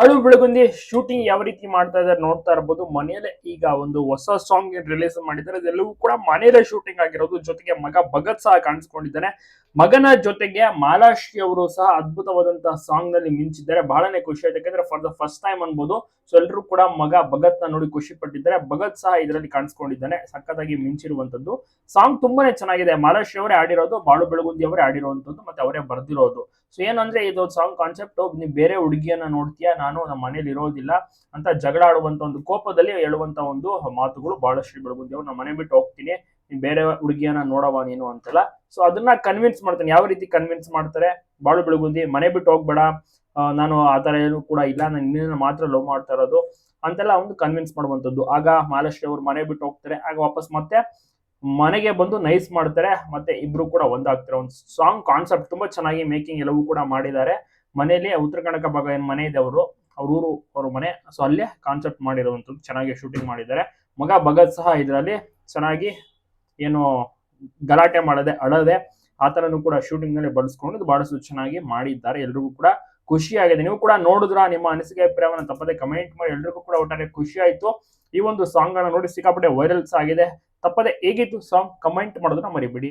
ಅಳು ಬೆಳಗುಂದಿ ಶೂಟಿಂಗ್ ಯಾವ ರೀತಿ ಮಾಡ್ತಾ ಇದಾರೆ ನೋಡ್ತಾ ಇರಬಹುದು. ಮನೆಯಲ್ಲೇ ಈಗ ಒಂದು ಹೊಸ ಸಾಂಗ್ ರಿಲೀಸ್ ಮಾಡಿದ್ದಾರೆ. ಅದೆಲ್ಲವೂ ಕೂಡ ಮನೆಯಲ್ಲೇ ಶೂಟಿಂಗ್ ಆಗಿರೋದು. ಜೊತೆಗೆ ಮಗ ಭಗತ್ ಸಹ ಕಾಣಿಸ್ಕೊಂಡಿದ್ದಾನೆ. ಮಗನ ಜೊತೆಗೆ ಮಾಲಾಶ್ರೀ ಅವರು ಸಹ ಅದ್ಭುತವಾದಂತಹ ಸಾಂಗ್ ನಲ್ಲಿ ಮಿಂಚಿದ್ದಾರೆ. ಬಹಳನೇ ಖುಷಿ ಆಯ್ತು, ಯಾಕಂದ್ರೆ ಫಾರ್ ದ ಫಸ್ಟ್ ಟೈಮ್ ಅನ್ಬೋದು. ಸೊ ಎಲ್ಲರೂ ಕೂಡ ಮಗ ಭಗತ್ ನ ನೋಡಿ ಖುಷಿ ಪಟ್ಟಿದ್ದಾರೆ. ಭಗತ್ ಸಹ ಇದರಲ್ಲಿ ಕಾಣಿಸ್ಕೊಂಡಿದ್ದಾನೆ. ಸಖತ್ತಾಗಿ ಮಿಂಚಿರುವಂತದ್ದು ಸಾಂಗ್ ತುಂಬಾನೇ ಚೆನ್ನಾಗಿದೆ. ಮಾಲಾಶ್ರೀ ಅವರೇ ಆಡಿರೋದು, ಬಾಳು ಬೆಳಗುಂದಿ ಅವರೇ ಆಡಿರುವಂತದ್ದು, ಮತ್ತೆ ಅವರೇ ಬರ್ದಿರೋದು. ಸೊ ಏನಂದ್ರೆ ಇದು ಸಾಂಗ್ ಕಾನ್ಸೆಪ್ಟ್, ನೀವು ಬೇರೆ ಹುಡುಗಿಯನ್ನ ನೋಡ್ತೀಯಾ, ನಾನು ನಮ್ಮ ಮನೇಲಿ ಇರೋದಿಲ್ಲ ಅಂತ ಜಗಳ ಆಡುವಂತ ಒಂದು ಕೋಪದಲ್ಲಿ ಹೇಳುವಂತ ಒಂದು ಮಾತುಗಳು ಬಾಳಶ್ರೀ ಬೆಳಗುಂದಿ ಅವರು. ನಮ್ಮ ಮನೆ ಬಿಟ್ಟು ಹೋಗ್ತೀನಿ, ನೀನ್ ಬೇರೆ ಹುಡುಗಿಯನ್ನ ನೋಡವ ನೀನು ಅಂತಲ್ಲ. ಸೊ ಅದನ್ನ ಕನ್ವಿನ್ಸ್ ಮಾಡ್ತಾನೆ. ಯಾವ ರೀತಿ ಕನ್ವಿನ್ಸ್ ಮಾಡ್ತಾರೆ ಬಾಳು ಬೆಳಗುಂದಿ, ಮನೆ ಬಿಟ್ಟು ಹೋಗ್ಬೇಡ, ನಾನು ಆತರ ಏನು ಕೂಡ ಇಲ್ಲ, ನಾನು ನಿನ್ನ ಮಾತ್ರ ಲವ್ ಮಾಡ್ತಾ ಇರೋದು ಅಂತೆಲ್ಲ ಒಂದು ಕನ್ವಿನ್ಸ್ ಮಾಡುವಂತದ್ದು. ಆಗ ಮಾಲಾಶ್ರೀ ಅವರು ಮನೆ ಬಿಟ್ಟು ಹೋಗ್ತಾರೆ. ಆಗ ವಾಪಸ್ ಮತ್ತೆ ಮನೆಗೆ ಬಂದು ನೈಸ್ ಮಾಡ್ತಾರೆ, ಮತ್ತೆ ಇಬ್ರು ಕೂಡ ಒಂದಾಗ್ತಾರೆ. ಒಂದು ಸಾಂಗ್ ಕಾನ್ಸೆಪ್ಟ್ ತುಂಬಾ ಚೆನ್ನಾಗಿ ಮೇಕಿಂಗ್ ಎಲ್ಲವೂ ಕೂಡ ಮಾಡಿದ್ದಾರೆ. ಮನೆಯಲ್ಲಿ ಉತ್ತರ ಕನ್ನಡ ಭಾಗ ಏನ್ ಮನೆ ಇದೆ ಅವರು, ಅವ್ರ ಊರು, ಅವ್ರ ಮನೆ, ಸೊ ಅಲ್ಲೇ ಕಾನ್ಸೆಪ್ಟ್ ಮಾಡಿರುವಂತದ್ದು ಚೆನ್ನಾಗಿ ಶೂಟಿಂಗ್ ಮಾಡಿದ್ದಾರೆ. ಮಗ ಭಗತ್ ಸಹ ಇದರಲ್ಲಿ ಚೆನ್ನಾಗಿ ಏನು ಗಲಾಟೆ ಮಾಡದೆ ಅಳದೆ ಆತರನು ಕೂಡ ಶೂಟಿಂಗ್ ನಲ್ಲಿ ಬಳಸ್ಕೊಂಡು ಬಹಳಷ್ಟು ಚೆನ್ನಾಗಿ ಮಾಡಿದ್ದಾರೆ. ಎಲ್ರಿಗೂ ಕೂಡ ಖುಷಿ ಆಗಿದೆ. ನೀವು ಕೂಡ ನೋಡಿದ್ರ, ನಿಮ್ಮ ಅನಿಸಿಕೆ ಅಭಿಪ್ರಾಯವನ್ನು ತಪ್ಪದೆ ಕಮೆಂಟ್ ಮಾಡಿ. ಎಲ್ರಿಗೂ ಕೂಡ ಒಟ್ಟಾರೆ ಖುಷಿ ಆಯ್ತು. ಈ ಒಂದು ಸಾಂಗ್ ಅನ್ನ ನೋಡಿ ಸಿಕ್ಕಾಪಟ್ಟೆ ವೈರಲ್ಸ್ ಆಗಿದೆ. ತಪ್ಪದೆ ಹೇಗಿತ್ತು ಸಾಂಗ್ ಕಮೆಂಟ್ ಮಾಡೋದನ್ನ ಮರಿಬೇಡಿ.